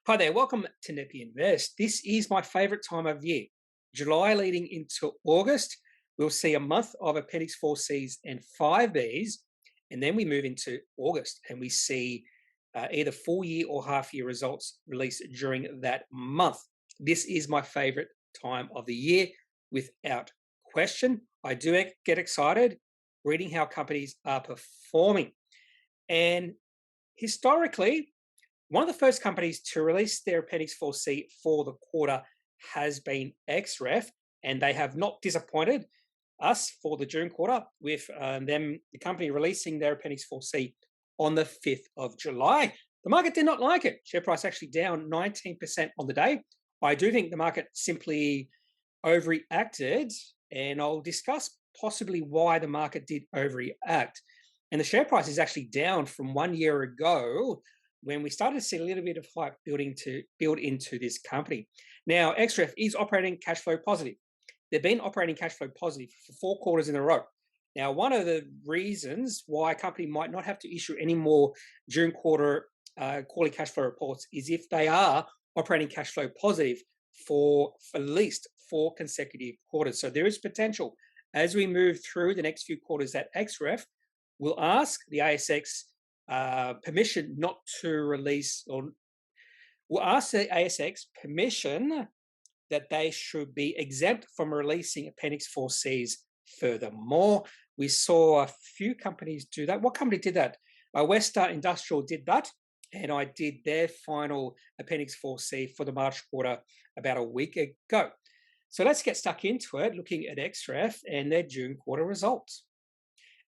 Hi there, welcome to Kneppy Invest. This is my favourite time of year. July leading into August, we'll see a month of Appendix 4Cs and 5Bs, and then we move into August and we see either full year or half year results released during that month. This is my favourite time of the year, without question. I do get excited reading how companies are performing. And historically, one of the first companies to release their Appendix 4C for the quarter has been Xref, and they have not disappointed us for the June quarter with the company releasing their Appendix 4C on the 5th of July. The market did not like it. Share price actually down 19% on the day. I do think the market simply overreacted, and I'll discuss possibly why the market did overreact. And the share price is actually down from 1 year ago, when we started to see a little bit of hype build into this company. Now, Xref is operating cash flow positive. They've been operating cash flow positive for 4 quarters in a row. Now, one of the reasons why a company might not have to issue any more June quarter quarterly cash flow reports is if they are operating cash flow positive for at least 4 consecutive quarters. So there is potential as we move through the next few quarters that Xref will ask the ASX permission not to release, or will ask the ASX permission that they should be exempt from releasing Appendix 4Cs. Furthermore, we saw a few companies do that. What company did that? Westar Industrial did that, and I did their final Appendix 4C for the March quarter about a week ago. So let's get stuck into it, looking at Xref and their June quarter results.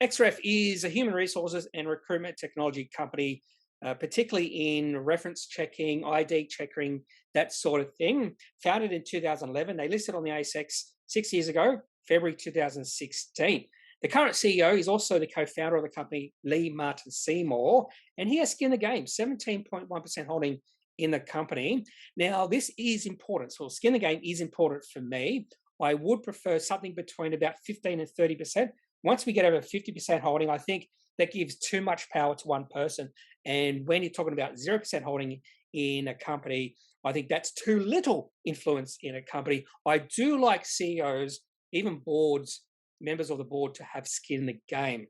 Xref is a human resources and recruitment technology company, particularly in reference checking, ID checking, that sort of thing. Founded in 2011, they listed on the ASX 6 years ago, February 2016. The current CEO is also the co-founder of the company, Lee Martin Seymour, and he has skin in the game, 17.1% holding in the company. Now, this is important. So skin in the game is important for me. I would prefer something between about 15 and 30%. Once we get over 50% holding, I think that gives too much power to one person. And when you're talking about 0% holding in a company, I think that's too little influence in a company. I do like CEOs, even boards, members of the board, to have skin in the game.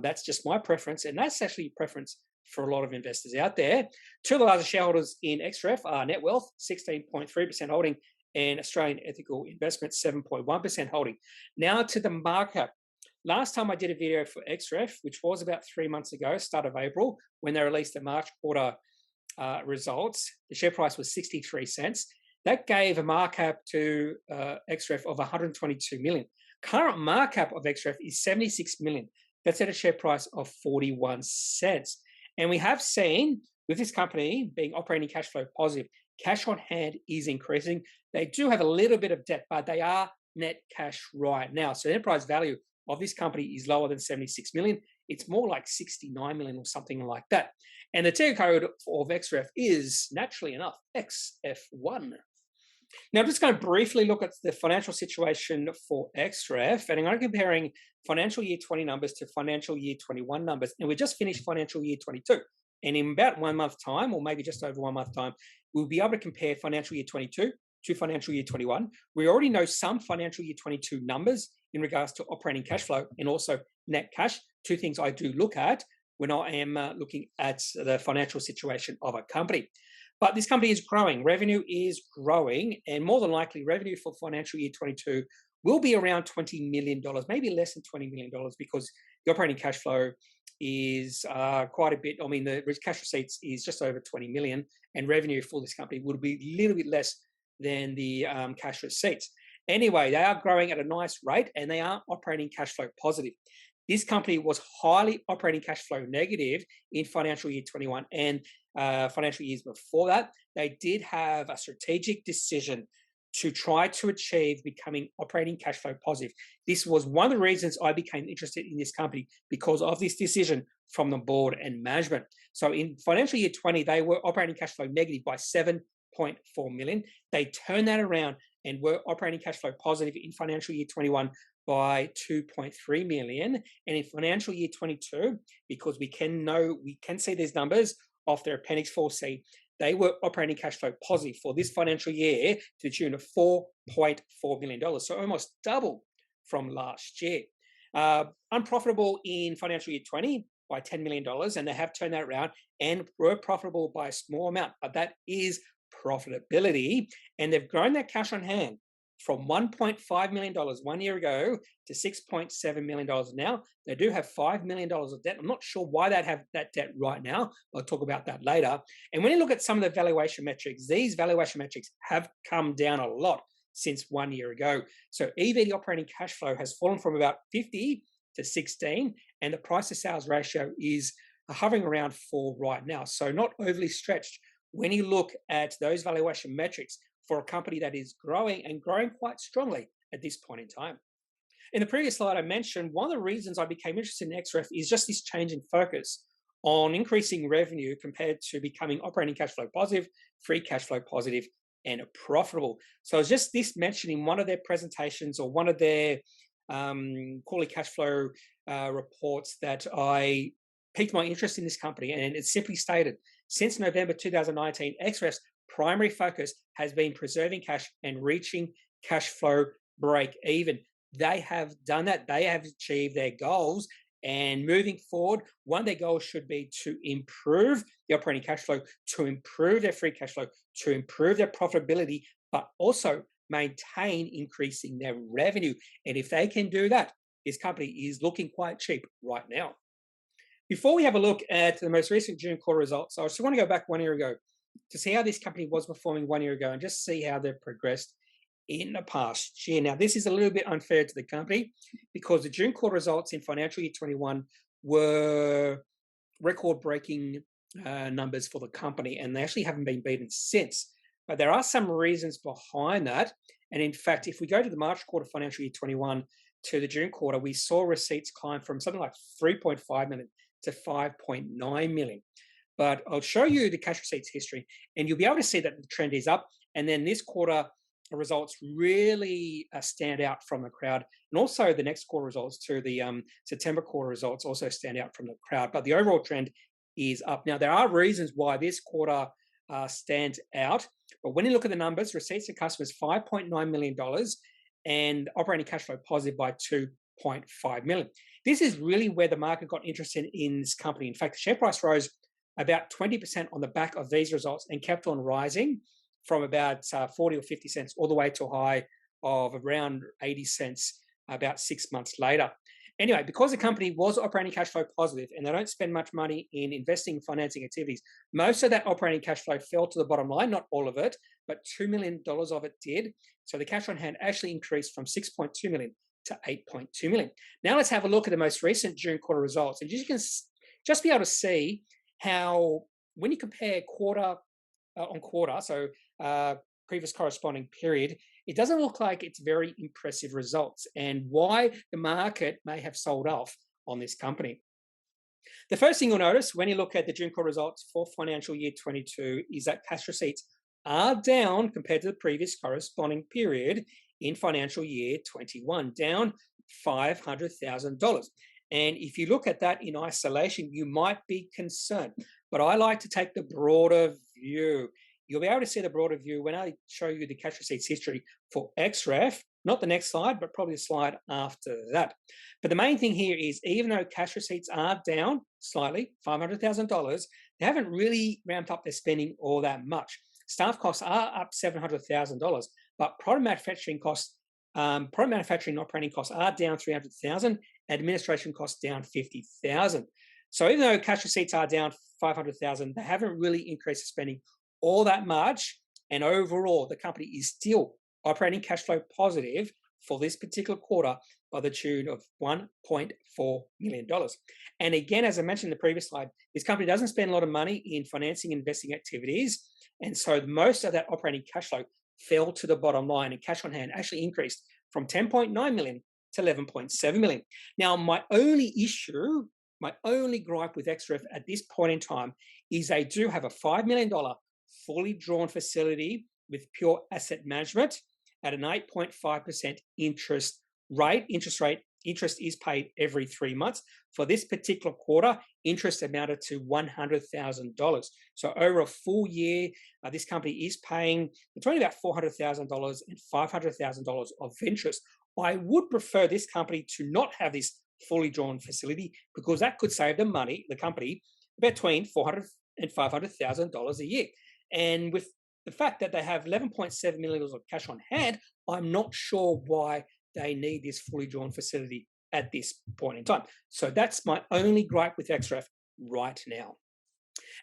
That's just my preference, and that's actually a preference for a lot of investors out there. Two of the largest shareholders in Xref are Net Wealth, 16.3% holding, and Australian Ethical Investments, 7.1% holding. Now to the market. Last time I did a video for Xref, which was about 3 months ago, start of April, when they released the March quarter results, the share price was 63 cents. That gave a market cap to Xref of 122 million. Current market cap of Xref is 76 million. That's at a share price of 41 cents. And we have seen, with this company being operating cash flow positive, cash on hand is increasing. They do have a little bit of debt, but they are net cash right now. So the enterprise value of this company is lower than 76 million. It's more like 69 million or something like that. And the ticker code of Xref is, naturally enough, XF1. Now, I'm just going to briefly look at the financial situation for Xref, and I'm going to be comparing financial year 20 numbers to financial year 21 numbers. And we just finished financial year 22. And in about 1 month time, or maybe just over 1 month time, we'll be able to compare financial year 22 to financial year 21. We already know some financial year 22 numbers in regards to operating cash flow and also net cash, 2 things I do look at when I am looking at the financial situation of a company. But this company is growing. Revenue is growing, and more than likely revenue for financial year 22 will be around $20 million, maybe less than $20 million, because the operating cash flow is quite a bit. I mean, the cash receipts is just over 20 million, and revenue for this company would be a little bit less than the cash receipts. Anyway, they are growing at a nice rate, and they are operating cash flow positive. This company was highly operating cash flow negative in financial year 21 and financial years before that. They did have a strategic decision to try to achieve becoming operating cash flow positive. This was one of the reasons I became interested in this company, because of this decision from the board and management. So in financial year 20, they were operating cash flow negative by 7.4 million. They turned that around and were operating cash flow positive in financial year 21 by 2.3 million. And in financial year 22, because we can see these numbers off their Appendix 4C, they were operating cash flow positive for this financial year to the tune of $4.4 million, so almost double from last year. Unprofitable in financial year 20 by $10 million, and they have turned that around and were profitable by a small amount, but that is profitability, and they've grown their cash on hand from $1.5 million 1 year ago to $6.7 million now. They do have $5 million of debt. I'm not sure why they have that debt right now. I'll talk about that later. And when you look at some of the valuation metrics, these valuation metrics have come down a lot since 1 year ago. So EV, the operating cash flow, has fallen from about 50 to 16, and the price to sales ratio is hovering around 4 right now. So not overly stretched when you look at those valuation metrics for a company that is growing and growing quite strongly at this point in time. In the previous slide, I mentioned one of the reasons I became interested in Xref is just this change in focus on increasing revenue compared to becoming operating cash flow positive, free cash flow positive, and profitable. So it's just this mentioned in one of their presentations or one of their quarterly cash flow reports that I piqued my interest in this company. And it simply stated, since November 2019, Xref's primary focus has been preserving cash and reaching cash flow break even. They have done that. They have achieved their goals. And moving forward, one of their goals should be to improve the operating cash flow, to improve their free cash flow, to improve their profitability, but also maintain increasing their revenue. And if they can do that, this company is looking quite cheap right now. Before we have a look at the most recent June quarter results, I just want to go back 1 year ago to see how this company was performing 1 year ago and just see how they've progressed in the past year. Now, this is a little bit unfair to the company because the June quarter results in financial year 21 were record-breaking numbers for the company, and they actually haven't been beaten since. But there are some reasons behind that. And in fact, if we go to the March quarter financial year 21 to the June quarter, we saw receipts climb from something like 3.5 million to 5.9 million. But I'll show you the cash receipts history, and you'll be able to see that the trend is up. And then this quarter results really stand out from the crowd. And also the next quarter results to the September quarter results also stand out from the crowd. But the overall trend is up. Now, there are reasons why this quarter stands out. But when you look at the numbers, receipts to customers, $5.9 million, and operating cash flow positive by $2.5 million. This is really where the market got interested in this company. In fact, the share price rose about 20% on the back of these results and kept on rising from about 40 or 50 cents all the way to a high of around 80 cents about 6 months later. Anyway, because the company was operating cash flow positive and they don't spend much money in investing and financing activities, most of that operating cash flow fell to the bottom line, not all of it, but $2 million of it did. So the cash on hand actually increased from 6.2 million to 8.2 million. Now let's have a look at the most recent June quarter results. And you can just be able to see how when you compare quarter on quarter, so previous corresponding period, it doesn't look like it's very impressive results and why the market may have sold off on this company. The first thing you'll notice when you look at the June quarter results for financial year 22 is that cash receipts are down compared to the previous corresponding period in financial year 21, down $500,000. And if you look at that in isolation, you might be concerned. But I like to take the broader view. You'll be able to see the broader view when I show you the cash receipts history for Xref, not the next slide, but probably the slide after that. But the main thing here is even though cash receipts are down slightly, $500,000, they haven't really ramped up their spending all that much. Staff costs are up $700,000, but product manufacturing operating costs are down $300,000, administration costs down $50,000. So even though cash receipts are down $500,000, they haven't really increased the spending all that much, and overall the company is still operating cash flow positive for this particular quarter by the tune of $1.4 million. And again, as I mentioned in the previous slide, this company doesn't spend a lot of money in financing and investing activities, and so most of that operating cash flow fell to the bottom line, and cash on hand actually increased from 10.9 million to 11.7 million. Now, my only gripe with Xref at this point in time is they do have a $5 million fully drawn facility with pure asset management at an 8.5% interest rate interest is paid every 3 months. For this particular quarter, interest amounted to $100,000. So over a full year, this company is paying between about $400,000 and $500,000 of interest. I would prefer this company to not have this fully drawn facility, because that could save the company, between $400,000 and $500,000 a year. And with the fact that they have $11.7 million of cash on hand, I'm not sure why they need this fully drawn facility at this point in time. So that's my only gripe with Xref right now.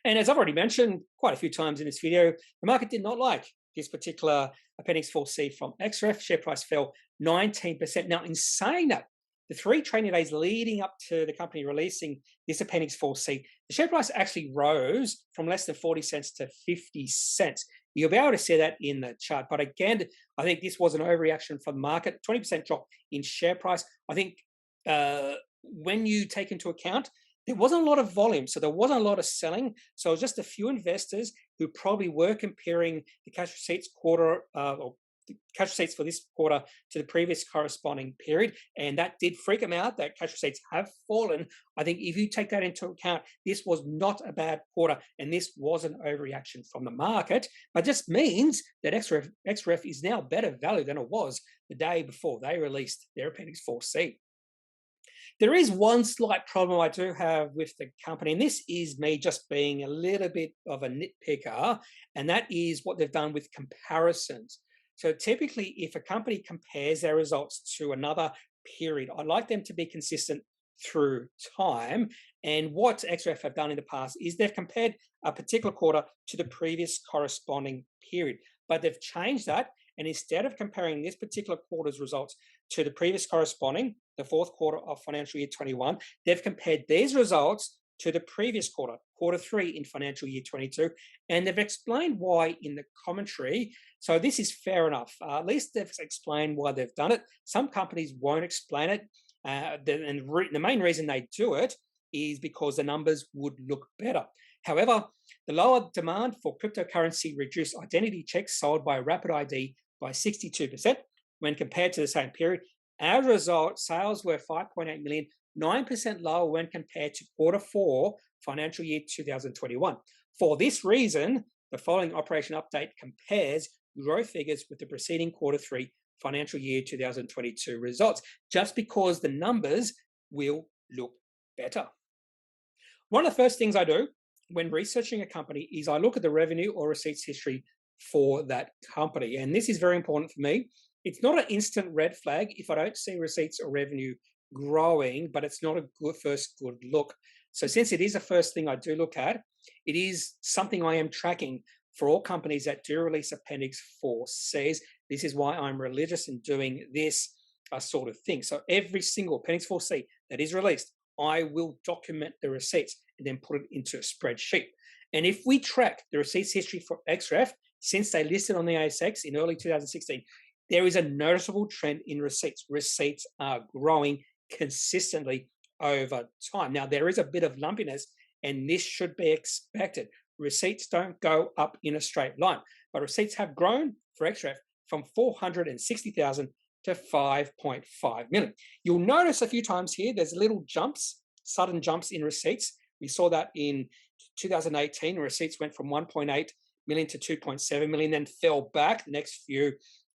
And as I've already mentioned quite a few times in this video, the market did not like this particular Appendix 4C from Xref. Share price fell 19%. Now, in saying that, the 3 trading days leading up to the company releasing this Appendix 4C, the share price actually rose from less than 40 cents to 50 cents. You'll be able to see that in the chart. But again, I think this was an overreaction for the market, 20% drop in share price. I think when you take into account, there wasn't a lot of volume, so there wasn't a lot of selling. So it was just a few investors who probably were comparing the cash receipts quarter or the cash receipts for this quarter to the previous corresponding period, and that did freak them out that cash receipts have fallen. I think if you take that into account, this was not a bad quarter, and this was an overreaction from the market, but just means that Xref is now better value than it was the day before they released their Appendix 4C. There is one slight problem I do have with the company, and this is me just being a little bit of a nitpicker, and that is what they've done with comparisons. So typically, if a company compares their results to another period, I'd like them to be consistent through time. And what Xref have done in the past is they've compared a particular quarter to the previous corresponding period, but they've changed that. And instead of comparing this particular quarter's results to the previous corresponding, the fourth quarter of financial year 21, they've compared these results to the previous quarter, quarter 3 in financial year 22, and they've explained why in the commentary. So this is fair enough. At least they've explained why they've done it. Some companies won't explain it, and the main reason they do it is because the numbers would look better. However, the lower demand for cryptocurrency reduced identity checks sold by Rapid ID by 62% when compared to the same period. As a result, sales were 5.8 million, 9% lower when compared to quarter 4, financial year 2021. For this reason, the following operation update compares growth figures with the preceding quarter 3, financial year 2022 results, just because the numbers will look better. One of the first things I do when researching a company is I look at the revenue or receipts history for that company. And this is very important for me. It's not an instant red flag if I don't see receipts or revenue growing, but it's not a first good look. So since it is the first thing I do look at, it is something I am tracking for all companies that do release Appendix 4Cs. This is why I'm religious in doing this sort of thing. So every single Appendix 4C that is released, I will document the receipts and then put it into a spreadsheet. And if we track the receipts history for Xref since they listed on the ASX in early 2016, there is a noticeable trend in receipts. Receipts are growing consistently over time. Now, there is a bit of lumpiness, and this should be expected. Receipts don't go up in a straight line, but receipts have grown for Xref from 460,000 to 5.5 million. You'll notice a few times here, there's little jumps, sudden jumps in receipts. We saw that in 2018, receipts went from 1.8 million to 2.7 million, then fell back the next few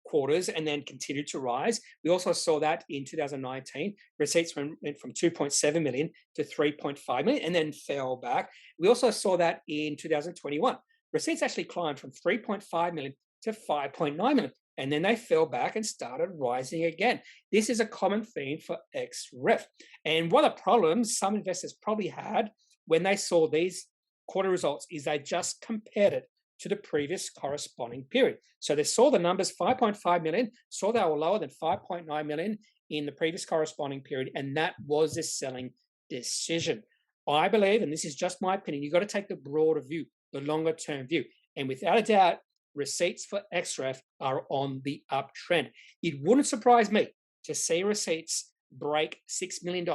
quarters and then continued to rise. We also saw that in 2019, receipts went from 2.7 million to 3.5 million and then fell back. We also saw that in 2021. Receipts actually climbed from 3.5 million to 5.9 million, and then they fell back and started rising again. This is a common theme for Xref. And one of the problems some investors probably had when they saw these quarter results is they just compared it to the previous corresponding period. So they saw the numbers 5.5 million, saw they were lower than 5.9 million in the previous corresponding period, and that was the selling decision. I believe, and this is just my opinion, you've got to take the broader view, the longer term view. And without a doubt, receipts for Xref are on the uptrend. It wouldn't surprise me to see receipts break $6 million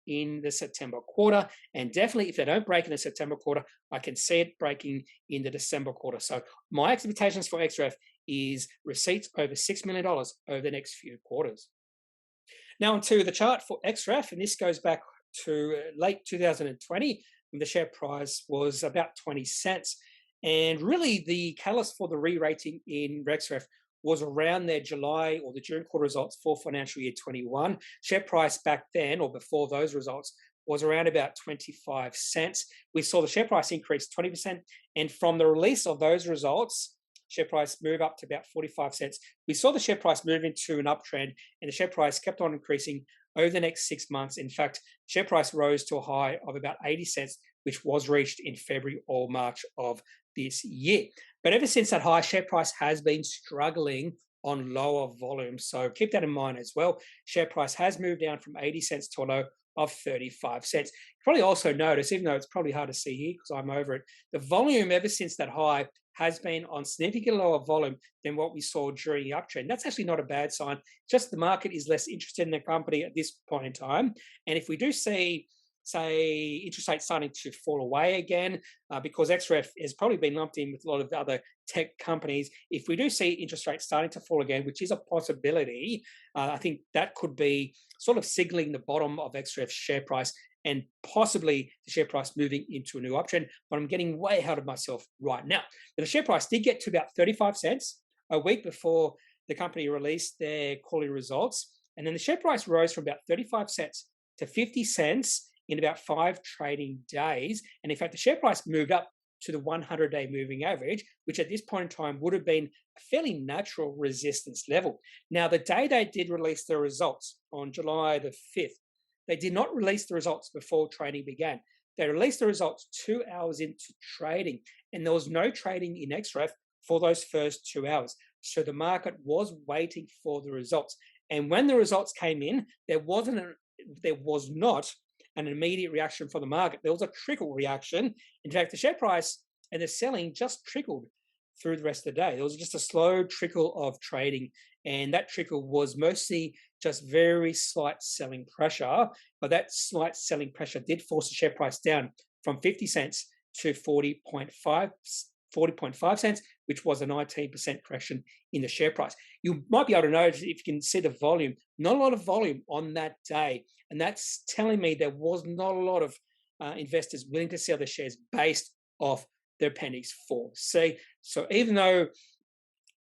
in the September quarter. And definitely if they don't break in the September quarter, I can see it breaking in the December quarter. So my expectations for Xref is receipts over $6 million over the next few quarters. Now onto the chart for Xref, and this goes back to late 2020 when the share price was about 20 cents. And really the catalyst for the re-rating in Xref was around their July or the June quarter results for financial year 21. Share price back then or before those results was around about 25 cents. We saw the share price increase 20%. And from the release of those results, share price move up to about 45 cents. We saw the share price move into an uptrend and the share price kept on increasing over the next 6 months. In fact, share price rose to a high of about 80 cents, which was reached in February or March of this year. But ever since that high, share price has been struggling on lower volumes. So keep that in mind as well. Share price has moved down from 80 cents to a low of 35 cents. You probably also notice, even though it's probably hard to see here because I'm over it, the volume ever since that high has been on significantly lower volume than what we saw during the uptrend. That's actually not a bad sign. Just the market is less interested in the company at this point in time. And if we do see, say, interest rates starting to fall away again, because Xref has probably been lumped in with a lot of the other tech companies. If we do see interest rates starting to fall again, which is a possibility, I think that could be sort of signaling the bottom of Xref's share price and possibly the share price moving into a new uptrend. But I'm getting way ahead of myself right now. Now the share price did get to about 35 cents a week before the company released their quarterly results. And then the share price rose from about 35 cents to 50 cents in about 5 trading days. And in fact, the share price moved up to the 100-day moving average, which at this point in time would have been a fairly natural resistance level. Now, the day they did release the results on July the 5th, they did not release the results before trading began. They released the results 2 hours into trading, and there was no trading in Xref for those first 2 hours. So the market was waiting for the results. And when the results came in, there was not an immediate reaction from the market. There was a trickle reaction. In fact, the share price and the selling just trickled through the rest of the day. There was just a slow trickle of trading, and that trickle was mostly just very slight selling pressure, but that slight selling pressure did force the share price down from 50 cents to 40.5 cents, which was a 19% correction in the share price. You might be able to notice, if you can see the volume, not a lot of volume on that day. And that's telling me there was not a lot of investors willing to sell their shares based off their Appendix 4C. So even though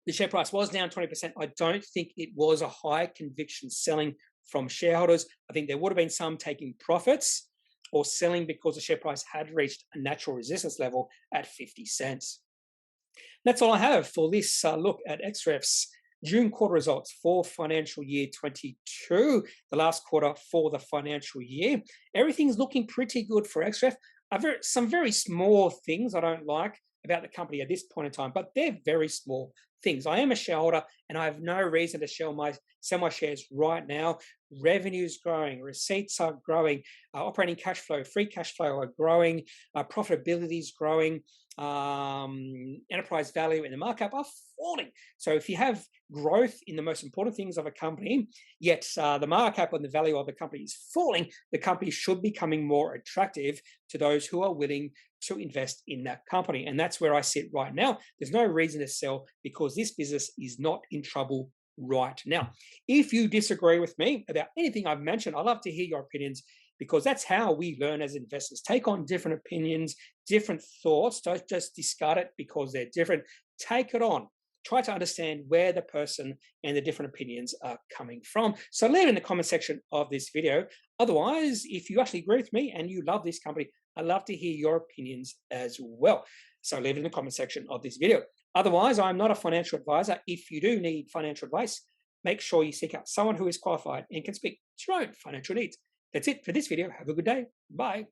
the share price was down 20%, I don't think it was a high conviction selling from shareholders. I think there would have been some taking profits or selling because the share price had reached a natural resistance level at 50 cents. That's all I have for this look at Xref's June quarter results for financial year 22, the last quarter for the financial year. Everything's looking pretty good for Xref. Some very small things I don't like about the company at this point in time, but they're very small things. I am a shareholder and I have no reason to sell my shares right now. Revenue is growing, receipts are growing, operating cash flow, free cash flow are growing, profitability is growing, enterprise value and the markup are falling. So if you have growth in the most important things of a company, yet the markup and the value of the company is falling, the company should be becoming more attractive to those who are willing to invest in that company. And that's where I sit right now. There's no reason to sell because this business is not in trouble right now. If you disagree with me about anything I've mentioned, I'd love to hear your opinions because that's how we learn as investors. Take on different opinions, different thoughts. Don't just discard it because they're different. Take it on. Try to understand where the person and the different opinions are coming from. So leave it in the comment section of this video. Otherwise, if you actually agree with me and you love this company, I'd love to hear your opinions as well. So leave it in the comment section of this video. Otherwise, I'm not a financial advisor. If you do need financial advice, make sure you seek out someone who is qualified and can speak to your own financial needs. That's it for this video. Have a good day. Bye.